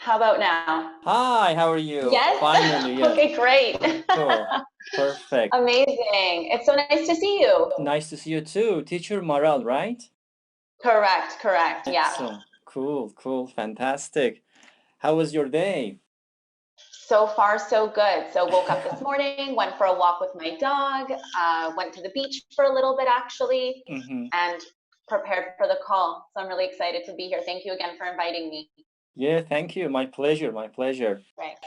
How about now? Hi, how are you? Yes? Finally, yes. Okay, great. Cool. Perfect. Amazing. It's so nice to see you. Nice to see you too. Teacher Maral, right? Correct, correct. Yeah. Excellent. Cool, cool, fantastic. How was your day? So far, so good. So woke up this morning, went for a walk with my dog, went to the beach for a little bit actually, Mm-hmm. and prepared for the call. So I'm really excited to be here. Thank you again for inviting me. Yeah, thank you. My pleasure, my pleasure. Right.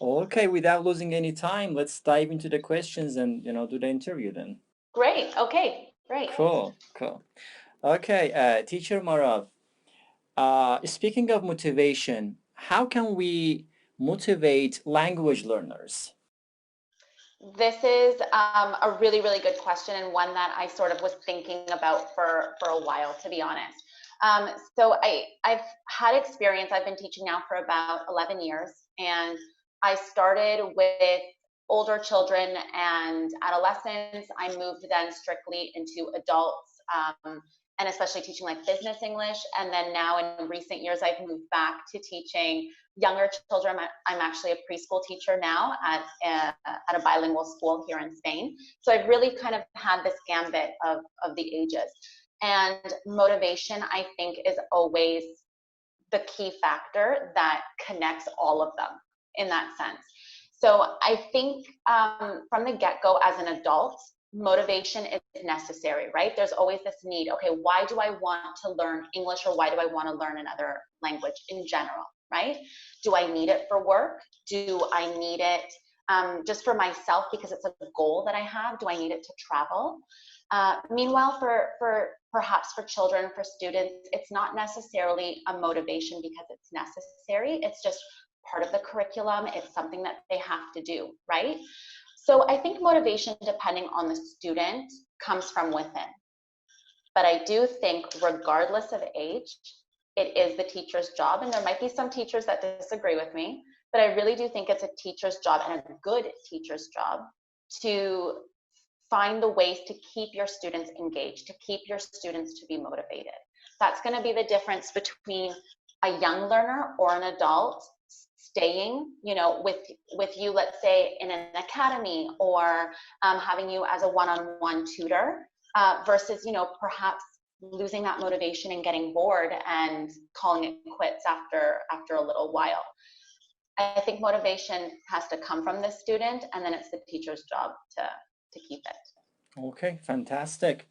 Okay, without losing any time, let's dive into the questions and, do the interview then. Great. Okay, great. Cool, cool. Okay, Teacher Maral, speaking of motivation, how can we motivate language learners? This is a really, really good question, and one that I sort of was thinking about for a while, to be honest. So I've had experience. I've been teaching now for about 11 years, and I started with older children and adolescents. I moved then strictly into adults, and especially teaching like business English. And then now in recent years, I've moved back to teaching younger children. I'm actually a preschool teacher now at a bilingual school here in Spain. So I've really kind of had this gambit of the ages. And motivation, I think, is always the key factor that connects all of them in that sense. So I think from the get-go as an adult, motivation is necessary, right? There's always this need. Okay, why do I want to learn English, or why do I want to learn another language in general, right? Do I need it for work? Do I need it just for myself because it's a goal that I have? Do I need it to travel? Meanwhile, for perhaps for children, for students, it's not necessarily a motivation because it's necessary. It's just part of the curriculum. It's something that they have to do, right? So I think motivation, depending on the student, comes from within. But I do think, regardless of age, it is the teacher's job. And there might be some teachers that disagree with me, but I really do think it's a teacher's job, and a good teacher's job, to find the ways to keep your students engaged, to keep your students to be motivated. That's going to be the difference between a young learner or an adult staying, with you, let's say in an academy, or having you as a one-on-one tutor, versus, perhaps losing that motivation and getting bored and calling it quits after a little while. I think motivation has to come from the student, and then it's the teacher's job to keep it. Okay, fantastic.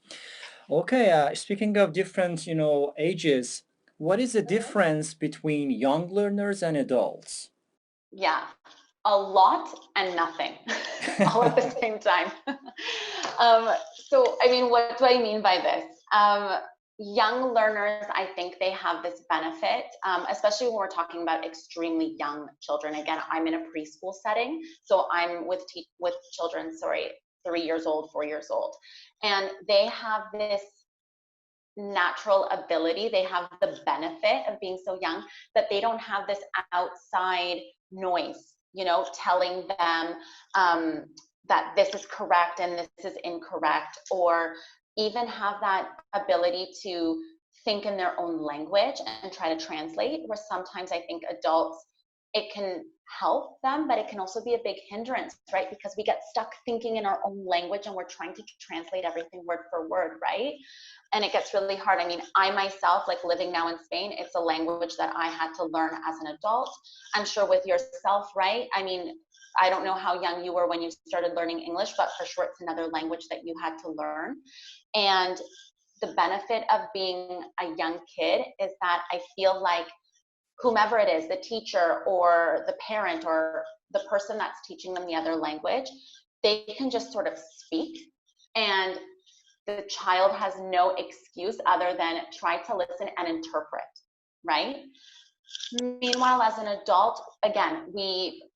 Okay, speaking of different, ages, what is the difference between young learners and adults? Yeah, a lot and nothing all at the same time. So, I mean, what do I mean by this? Young learners, I think they have this benefit, especially when we're talking about extremely young children. Again, I'm in a preschool setting, so I'm with children, 3 years old, 4 years old, and they have this natural ability. They have the benefit of being so young that they don't have this outside noise, telling them that this is correct and this is incorrect, or even have that ability to think in their own language and try to translate, where sometimes I think adults, it can help them, but it can also be a big hindrance, right? Because we get stuck thinking in our own language and we're trying to translate everything word for word, right? And it gets really hard. I mean, I myself, like living now in Spain, it's a language that I had to learn as an adult. I'm sure with yourself, right? I mean, I don't know how young you were when you started learning English, but for sure it's another language that you had to learn. And the benefit of being a young kid is that I feel like whomever it is, the teacher or the parent or the person that's teaching them the other language, they can just sort of speak, and the child has no excuse other than try to listen and interpret, right? Meanwhile, as an adult, again, we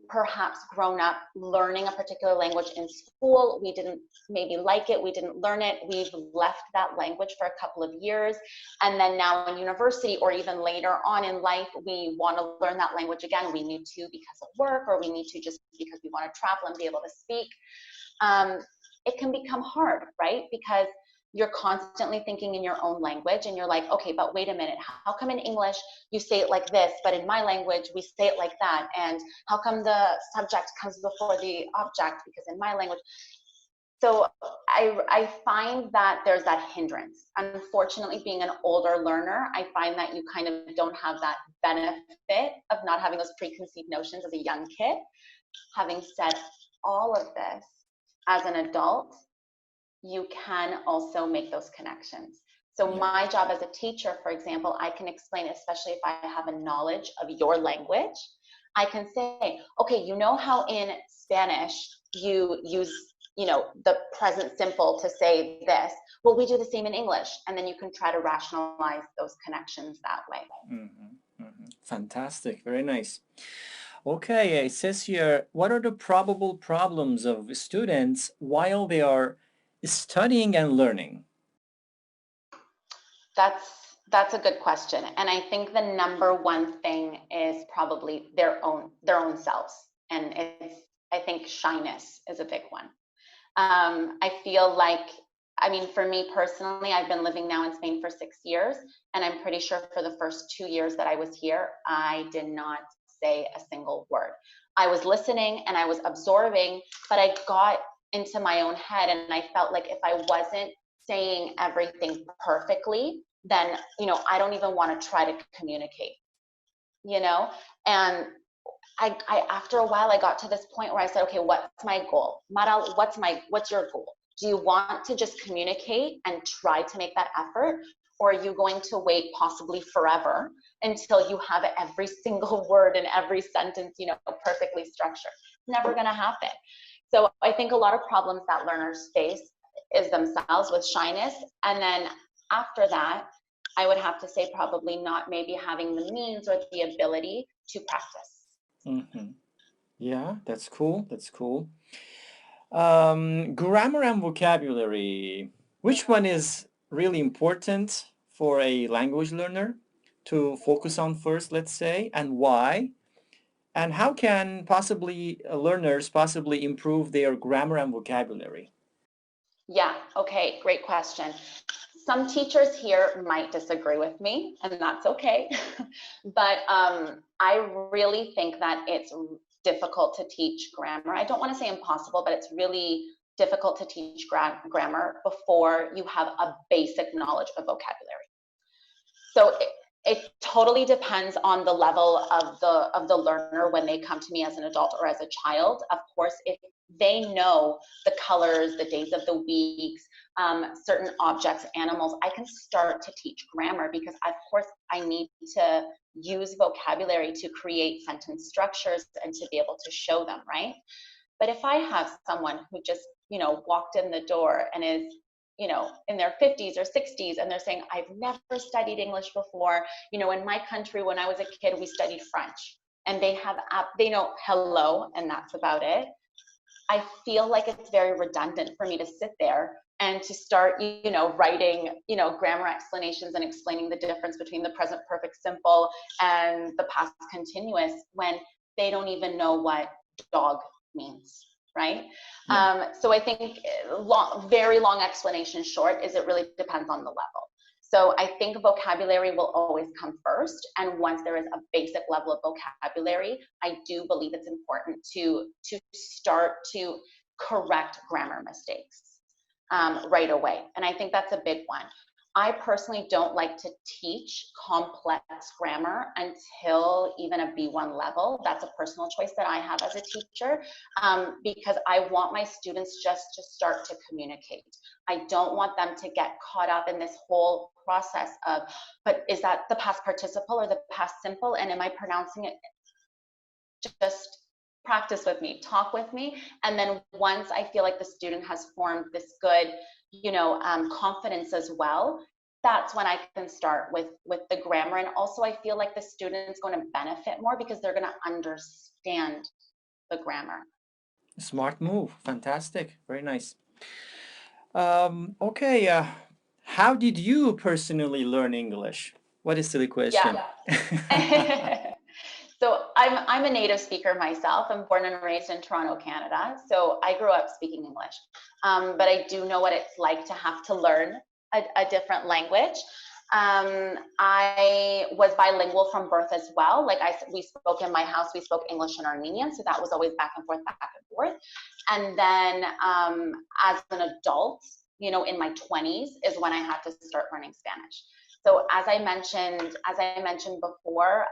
perhaps grown up learning a particular language in school. We didn't maybe like it. We didn't learn it. We've left that language for a couple of years. And then now in university, or even later on in life, we want to learn that language again. We need to because of work, or we need to just because we want to travel and be able to speak. It can become hard, right? Because you're constantly thinking in your own language, and you're like, okay, but wait a minute, how come in English you say it like this, but in my language we say it like that? And how come the subject comes before the object, because in my language? So I find that there's that hindrance. Unfortunately, being an older learner, I find that you kind of don't have that benefit of not having those preconceived notions as a young kid. Having said all of this, as an adult, you can also make those connections. So Yeah. my job as a teacher, for example, I can explain, especially if I have a knowledge of your language, I can say, okay, you know how in Spanish you use, the present simple to say this? Well, we do the same in English. And then you can try to rationalize those connections that way. Fantastic. Very nice. Okay, it says here, what are the probable problems of students while they are studying and learning? That's a good question. And I think the number one thing is probably their own selves. And I think shyness is a big one. I feel like, I mean, for me personally, I've been living now in Spain for 6 years, and I'm pretty sure for the first 2 years that I was here, I did not say a single word. I was listening and I was absorbing, but I got into my own head, and I felt like if I wasn't saying everything perfectly, then, I don't even want to try to communicate, and I after a while, I got to this point where I said, okay, what's my goal? Maral, what's your goal? Do you want to just communicate and try to make that effort? Or are you going to wait possibly forever until you have every single word and every sentence, perfectly structured? Never going to happen. So I think a lot of problems that learners face is themselves with shyness. And then after that, I would have to say probably not maybe having the means or the ability to practice. Yeah, that's cool. That's cool. Grammar and vocabulary. Which one is really important for a language learner to focus on first, let's say, and why? And how can possibly learners possibly improve their grammar and vocabulary? Yeah, okay, great question. Some teachers here might disagree with me, and that's okay. But I really think that it's difficult to teach grammar. I don't want to say impossible, but it's really difficult to teach grammar before you have a basic knowledge of vocabulary. So it totally depends on the level of the learner when they come to me as an adult or as a child. Of course, if they know the colors, the days of the weeks, certain objects, animals, I can start to teach grammar, because of course I need to use vocabulary to create sentence structures and to be able to show them, right? But if I have someone who just, walked in the door and is, in their 50s or 60s, and they're saying, I've never studied English before. In my country, when I was a kid, we studied French, and they know hello, and that's about it. I feel like it's very redundant for me to sit there and to start, writing, grammar explanations and explaining the difference between the present perfect simple and the past continuous when they don't even know what dog means, right? Yeah. So I think very long explanation short is it really depends on the level. So I think vocabulary will always come first. And once there is a basic level of vocabulary, I do believe it's important to start to correct grammar mistakes right away. And I think that's a big one. I personally don't like to teach complex grammar until even a B1 level. That's a personal choice that I have as a teacher, because I want my students just to start to communicate. I don't want them to get caught up in this whole process of, but is that the past participle or the past simple? And am I pronouncing it? Just practice with me, talk with me. And then once I feel like the student has formed this good, confidence as well, that's when I can start with the grammar. And also I feel like the student's going to benefit more because they're going to understand the grammar. Smart move. Fantastic. Very nice. Okay. How did you personally learn English? What is the question? Yeah. So I'm a native speaker myself. I'm born and raised in Toronto, Canada. So I grew up speaking English. But I do know what it's like to have to learn a different language. I was bilingual from birth as well. Like we spoke in my house, we spoke English and Armenian, so that was always back and forth, back and forth. And then as an adult, you know, in my 20s is when I had to start learning Spanish. So as I mentioned before,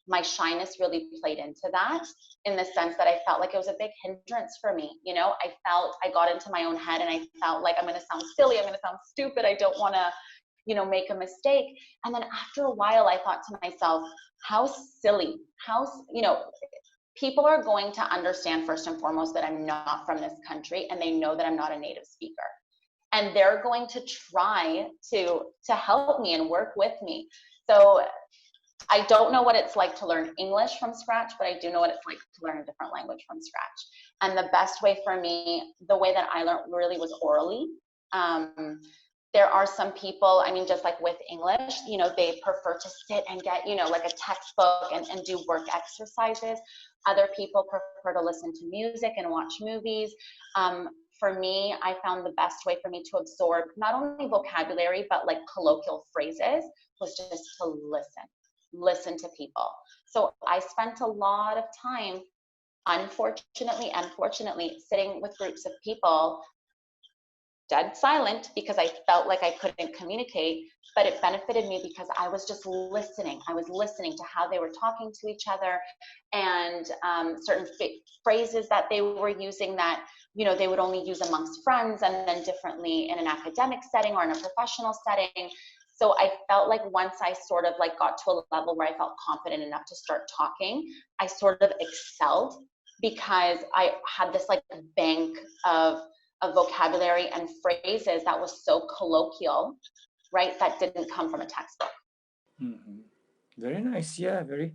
my shyness really played into that, in the sense that I felt like it was a big hindrance for me. You know, I got into my own head and I felt like I'm going to sound silly, I'm going to sound stupid, I don't want to, you know, make a mistake. And then after a while, I thought to myself, how silly, you know, people are going to understand first and foremost that I'm not from this country, and they know that I'm not a native speaker. And they're going to try to help me and work with me. So I don't know what it's like to learn English from scratch, but I do know what it's like to learn a different language from scratch. And the best way for me, the way that I learned really was orally. There are some people, I mean, just like with English, you know, they prefer to sit and get, you know, like a textbook and do work exercises. Other people prefer to listen to music and watch movies. For me, I found the best way for me to absorb not only vocabulary, but like colloquial phrases was just to listen to people. So I spent a lot of time, unfortunately and fortunately, sitting with groups of people dead silent because I felt like I couldn't communicate, but it benefited me because I was just listening. I was listening to how they were talking to each other, and certain phrases that they were using that, you know, they would only use amongst friends, and then differently in an academic setting or in a professional setting. So I felt like once I sort of like got to a level where I felt confident enough to start talking, I sort of excelled because I had this like bank of vocabulary and phrases that was so colloquial, right? That didn't come from a textbook. Mm-hmm. Very nice. Yeah, very,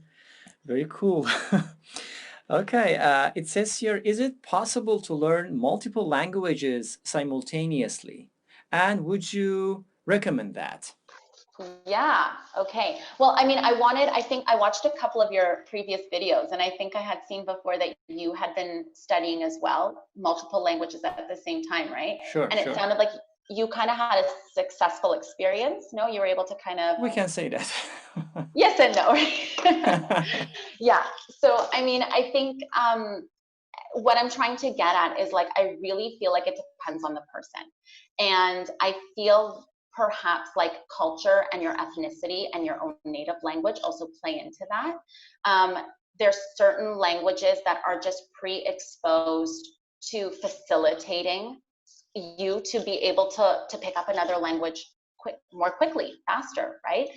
very cool. Okay, it says here, is it possible to learn multiple languages simultaneously? And would you recommend that? Yeah, okay. Well, I mean, I think I watched a couple of your previous videos, and I think I had seen before that you had been studying as well, multiple languages at the same time, right? Sure, And it sure. sounded like you kind of had a successful experience. No, you were able to kind of, We can say that. yes and no, right? Yeah. So, I mean, I think what I'm trying to get at is like, I really feel like it depends on the person. And I feel perhaps like culture and your ethnicity and your own native language also play into that. There's certain languages that are just pre-exposed to facilitating you to be able to pick up another language more quickly, faster, right?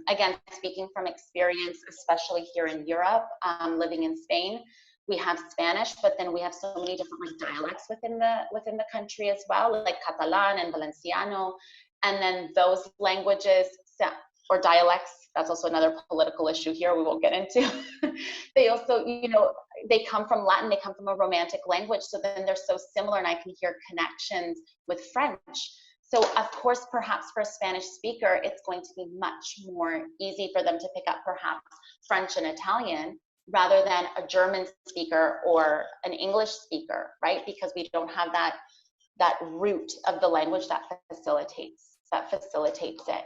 Again, speaking from experience, especially here in Europe, living in Spain, we have Spanish, but then we have so many different like dialects within the country as well, like Catalan and Valenciano, and then those languages or dialects. That's also another political issue here we won't get into. They also, you know, they come from Latin, they come from a Romantic language, so then they're so similar, and I can hear connections with French. So of course, perhaps for a Spanish speaker, it's going to be much more easy for them to pick up perhaps French and Italian rather than a German speaker or an English speaker, right? Because we don't have that root of the language that facilitates it.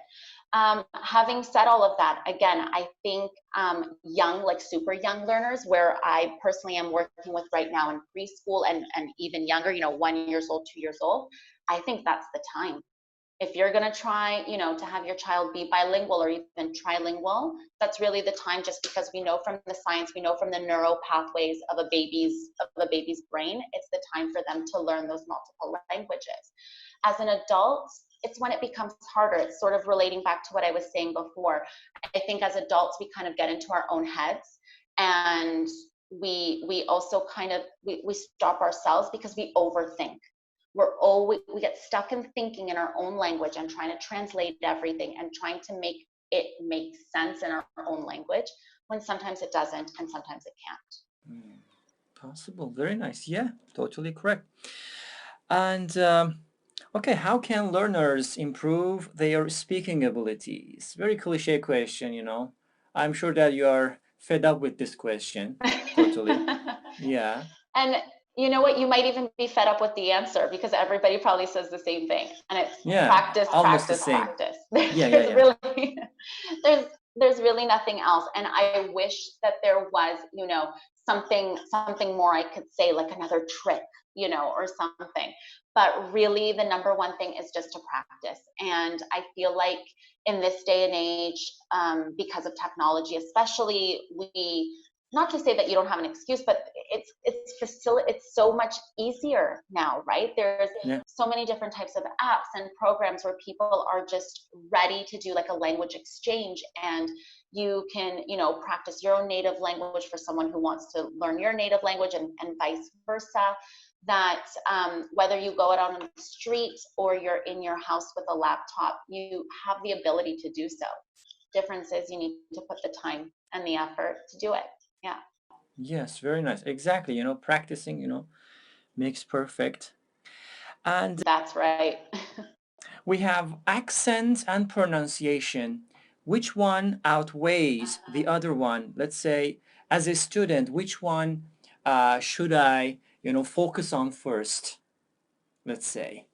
Having said all of that, again, I think young, like super young learners, where I personally am working with right now in preschool and even younger, you know, 1 year old, 2 years old, I think that's the time. If you're going to try, you know, to have your child be bilingual or even trilingual, that's really the time, just because we know from the science, we know from the neural pathways of a baby's brain, it's the time for them to learn those multiple languages. As an adult, it's when it becomes harder. It's sort of relating back to what I was saying before. I think as adults, we kind of get into our own heads, and we also kind of, we stop ourselves because we overthink. We get stuck in thinking in our own language and trying to translate everything and trying to make it make sense in our own language, when sometimes it doesn't and sometimes it can't. Possible. Very nice. Yeah, totally correct. And okay, how can learners improve their speaking abilities? Very cliche question, you know. I'm sure that you are fed up with this question. Totally. Yeah. And You know what? You might even be fed up with the answer because everybody probably says the same thing, and it's Yeah, practice, almost the practice, same. practice. Yeah, yeah, There's yeah. really, there's really nothing else. And I wish that there was, something more I could say, like another trick, or something. But really, the number one thing is just to practice. And I feel like in this day and age, because of technology, especially, we not to say that you don't have an excuse, but it's so much easier now, right? There's Yeah. so many different types of apps and programs where people are just ready to do like a language exchange, and you can, practice your own native language for someone who wants to learn your native language, and vice versa. That whether you go out on the street or you're in your house with a laptop, you have the ability to do so. Difference is you need to put the time and the effort to do it. Yeah. Yes, very nice. Exactly. Practicing, makes perfect. And That's right. we have accent and pronunciation. Which one outweighs the other one? Let's say, as a student, which one should I, focus on first? Let's say.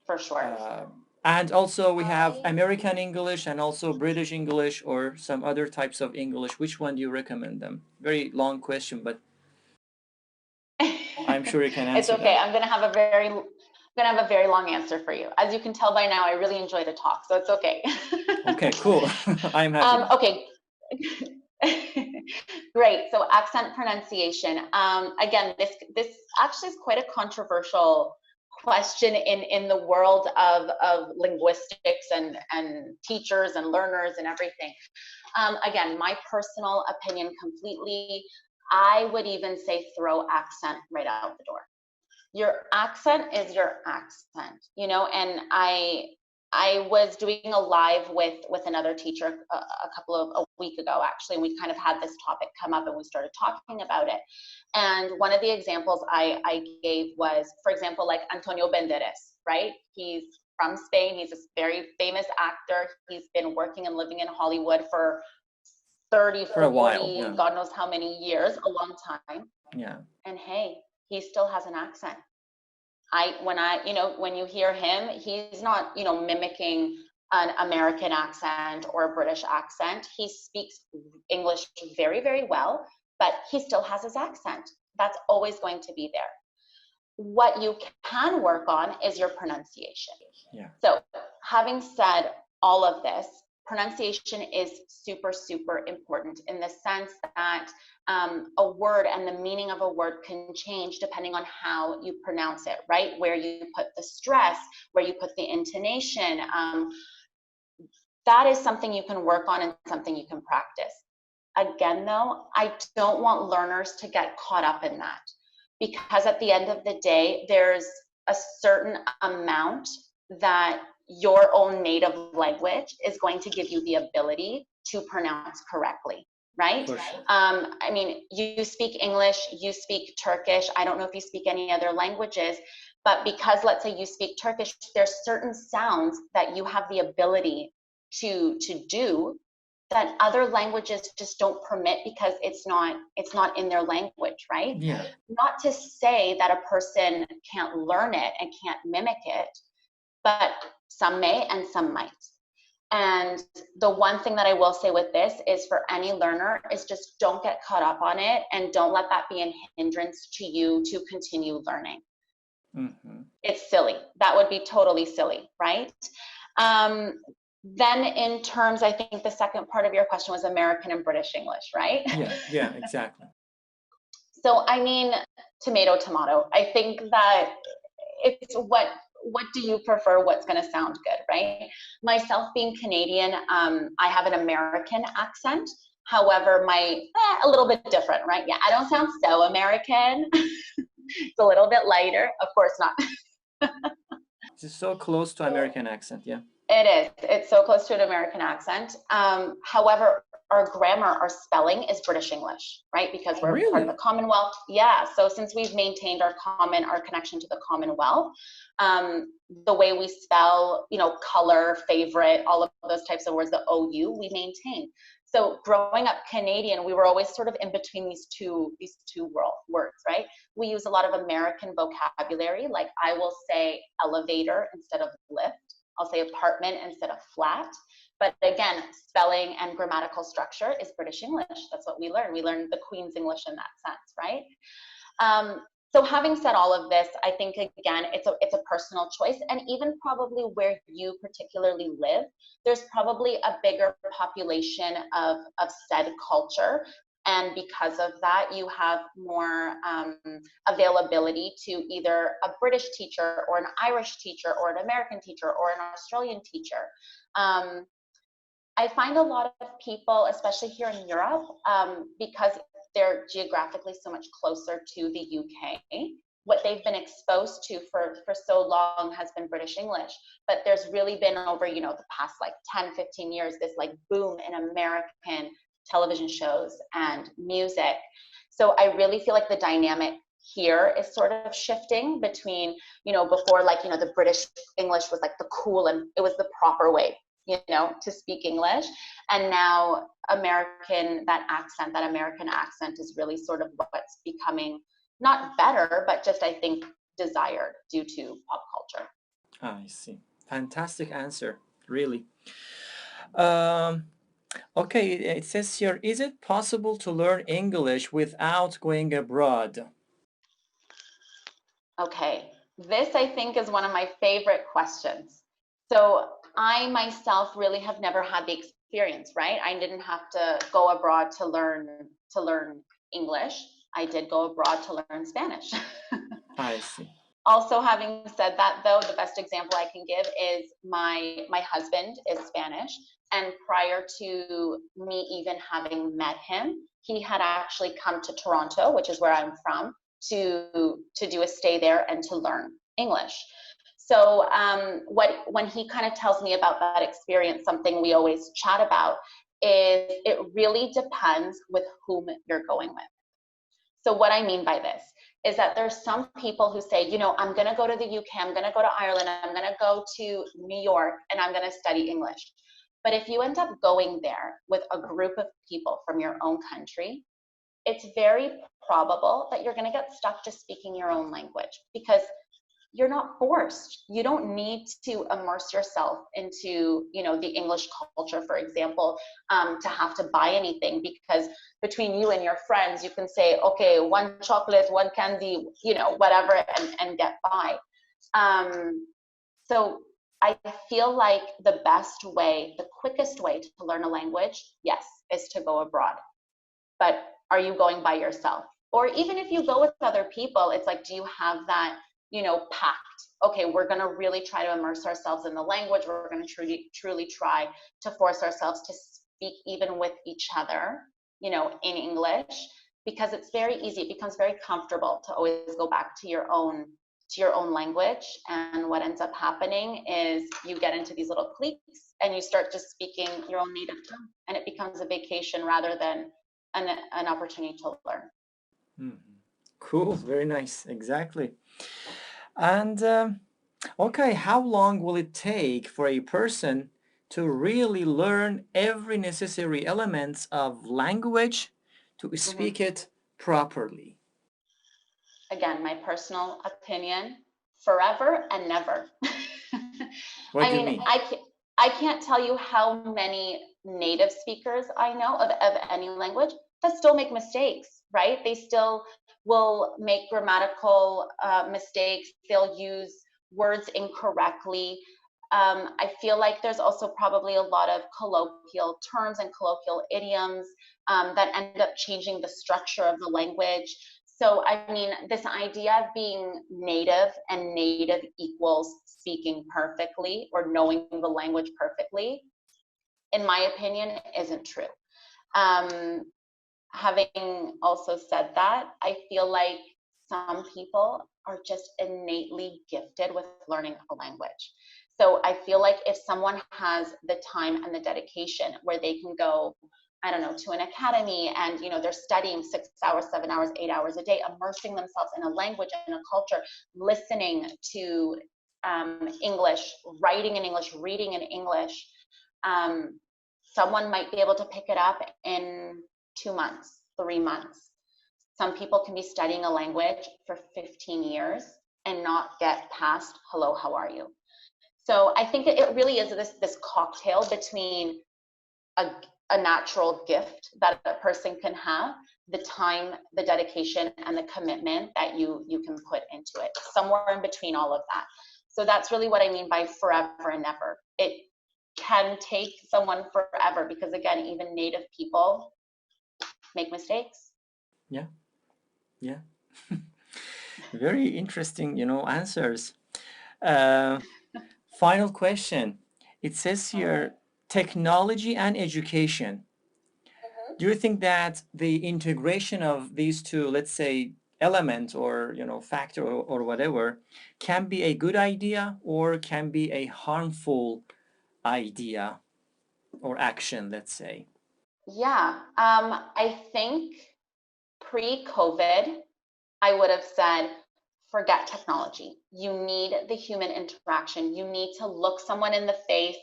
For sure. And also we have American English and also British English or some other types of English. Which one do you recommend them? Very long question, but I'm sure you can It's answer okay. that. I'm gonna have a very long answer for you. As you can tell by now, I really enjoy to talk, so it's okay. Okay, cool. I'm happy. Okay. Great. So accent pronunciation. Again, this actually is quite a controversial question in the world of linguistics and teachers and learners and everything. Again, my personal opinion completely, I would even say throw accent right out the door. Your accent is your accent, and I was doing a live with another teacher a week ago, actually, and we kind of had this topic come up and we started talking about it. And one of the examples I gave was, for example, like Antonio Banderas, right? He's from Spain. He's a very famous actor. He's been working and living in Hollywood for 30, For a while, 40, yeah. God knows how many years, a long time. Yeah. And hey, he still has an accent. When you hear him, he's not, mimicking an American accent or a British accent. He speaks English very, very well, but he still has his accent. That's always going to be there. What you can work on is your pronunciation. Yeah. So having said all of this, pronunciation is super, super important in the sense that a word and the meaning of a word can change depending on how you pronounce it, right? Where you put the stress, where you put the intonation. That is something you can work on and something you can practice. Again, though, I don't want learners to get caught up in that, because at the end of the day, there's a certain amount that your own native language is going to give you the ability to pronounce correctly, right? For sure. I mean, you speak English, you speak Turkish. I don't know if you speak any other languages, but because let's say you speak Turkish, there's certain sounds that you have the ability to do that other languages just don't permit because it's not in their language, right? Yeah. Not to say that a person can't learn it and can't mimic it, but some may and some might. And the one thing that I will say with this is, for any learner, is just don't get caught up on it and don't let that be a hindrance to you to continue learning. Mm-hmm. It's silly. That would be totally silly, right? Then in terms, I think the second part of your question was American and British English, right? Yeah, exactly. So, I mean, tomato. I think that it's what do you prefer? What's going to sound good, right? Myself being Canadian, I have an American accent. However, a little bit different, right? Yeah, I don't sound so American. It's a little bit lighter. Of course not. It's so close to American accent, yeah. It is. It's so close to an American accent. However, our grammar, our spelling is British English, right? Because we're part of the Commonwealth. Yeah. So since we've maintained our connection to the Commonwealth, the way we spell, color, favorite, all of those types of words, the OU, we maintain. So growing up Canadian, we were always sort of in between these two words, right? We use a lot of American vocabulary, like I will say elevator instead of lift. I'll say apartment instead of flat. But again, spelling and grammatical structure is British English. That's what we learn. We learn the Queen's English in that sense, right? So having said all of this, I think, again, it's a personal choice. And even probably where you particularly live, there's probably a bigger population of said culture. And because of that, you have more availability to either a British teacher or an Irish teacher or an American teacher or an Australian teacher. I find a lot of people, especially here in Europe, because they're geographically so much closer to the UK, what they've been exposed to for so long has been British English. But there's really been over, the past like 10, 15 years, this like boom in American television shows and music. So I really feel like the dynamic here is sort of shifting between, before the British English was like the cool and it was the proper way, to speak English. And now that American accent is really sort of what's becoming not better, but just, I think, desired due to pop culture. I see. Fantastic answer, really. Okay, it says here, is it possible to learn English without going abroad? Okay, this I think is one of my favorite questions. So I myself really have never had the experience, right? I didn't have to go abroad to learn English. I did go abroad to learn Spanish. I see. Also, having said that, though, the best example I can give is my husband is Spanish, and prior to me even having met him, he had actually come to Toronto, which is where I'm from, to do a stay there and to learn English. So when he kind of tells me about that experience, something we always chat about is it really depends with whom you're going with. So what I mean by this is that there's some people who say, I'm going to go to the UK, I'm going to go to Ireland, I'm going to go to New York, and I'm going to study English. But if you end up going there with a group of people from your own country, it's very probable that you're going to get stuck just speaking your own language because you're not forced. You don't need to immerse yourself into, the English culture, for example, to have to buy anything, because between you and your friends, you can say, okay, one chocolate, one candy, whatever, and get by. So I feel like the best way, the quickest way to learn a language, yes, is to go abroad. But are you going by yourself? Or even if you go with other people, it's like, do you have that, pact? Okay, we're going to really try to immerse ourselves in the language. We're going to truly try to force ourselves to speak even with each other, in English, because it's very easy. It becomes very comfortable to always go back to your own language. And what ends up happening is you get into these little cliques and you start just speaking your own native tongue, and it becomes a vacation rather than an opportunity to learn. Mm-hmm. Cool, very nice, exactly. And okay, how long will it take for a person to really learn every necessary elements of language to speak it properly? Again, my personal opinion, forever and never. What do you mean? I can't tell you how many native speakers I know of any language that still make mistakes, right? They still will make grammatical mistakes. They'll use words incorrectly. I feel like there's also probably a lot of colloquial terms and colloquial idioms that end up changing the structure of the language. So, I mean, this idea of being native and native equals speaking perfectly or knowing the language perfectly, in my opinion, isn't true. Having also said that, I feel like some people are just innately gifted with learning a language. So I feel like if someone has the time and the dedication where they can go, I don't know, to an academy and, they're studying 6 hours, 7 hours, 8 hours a day, immersing themselves in a language and a culture, listening to English, writing in English, reading in English, someone might be able to pick it up in 2 months, 3 months. Some people can be studying a language for 15 years and not get past hello, how are you? So I think it really is this cocktail between a natural gift that a person can have, the time, the dedication, and the commitment that you can put into it, somewhere in between all of that. So that's really what I mean by forever and never. It can take someone forever because, again, even native people make mistakes. Yeah, yeah. Very interesting, answers. Final question. It says here, technology and education. Do you think that the integration of these two, let's say, element or factor or whatever, can be a good idea or can be a harmful idea or action, let's say? Yeah, I think pre-COVID, I would have said, forget technology. You need the human interaction. You need to look someone in the face.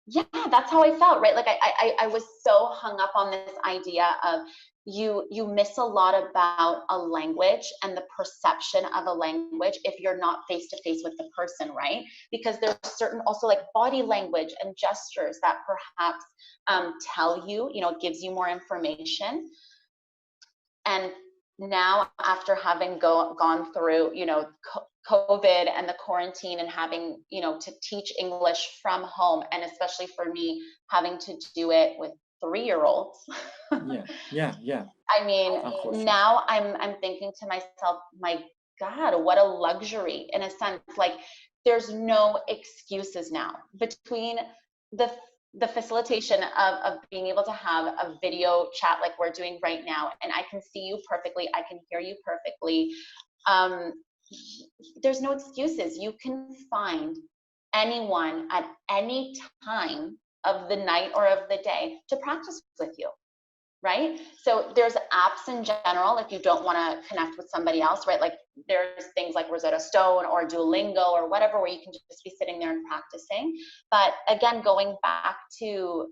Yeah, that's how I felt, right? Like I was so hung up on this idea of you miss a lot about a language and the perception of a language if you're not face to face with the person, right? Because there's certain also like body language and gestures that perhaps tell you, gives you more information. And now after having gone through, COVID and the quarantine and having, to teach English from home, and especially for me, having to do it with 3-year-olds. Yeah. I mean, now I'm thinking to myself, my God, what a luxury in a sense. Like there's no excuses now between the facilitation of being able to have a video chat like we're doing right now, and I can see you perfectly, I can hear you perfectly. There's no excuses. You can find anyone at any time of the night or of the day to practice with you, right? So there's apps in general if you don't want to connect with somebody else, right? Like there's things like Rosetta Stone or Duolingo or whatever where you can just be sitting there and practicing. But again, going back to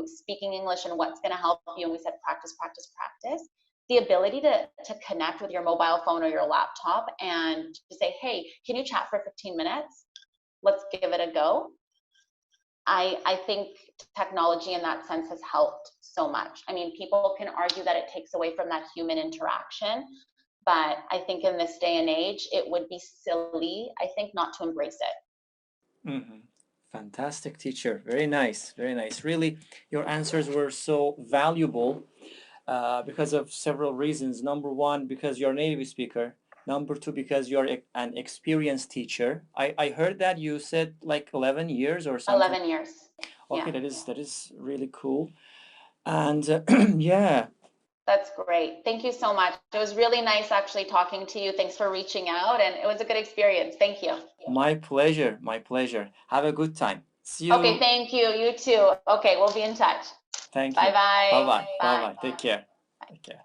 speaking English and what's going to help you, and we said practice, practice, practice. The ability to connect with your mobile phone or your laptop and to say, hey, can you chat for 15 minutes? Let's give it a go. I think technology in that sense has helped so much. I mean, people can argue that it takes away from that human interaction, but I think in this day and age, it would be silly, I think, not to embrace it. Mm-hmm. Fantastic, teacher. Very nice, very nice. Really, your answers were so valuable because of several reasons. Number one, because you're a native speaker. Number two, because you're an experienced teacher. I heard that you said like 11 years or something. 11 years. Okay, Yeah. that is really cool. And yeah. That's great. Thank you so much. It was really nice actually talking to you. Thanks for reaching out, and it was a good experience. Thank you. My pleasure. My pleasure. Have a good time. See you. Okay, thank you. You too. Okay, we'll be in touch. Thank you. Bye-bye. Bye-bye. Bye. Bye-bye. Take care. Take care.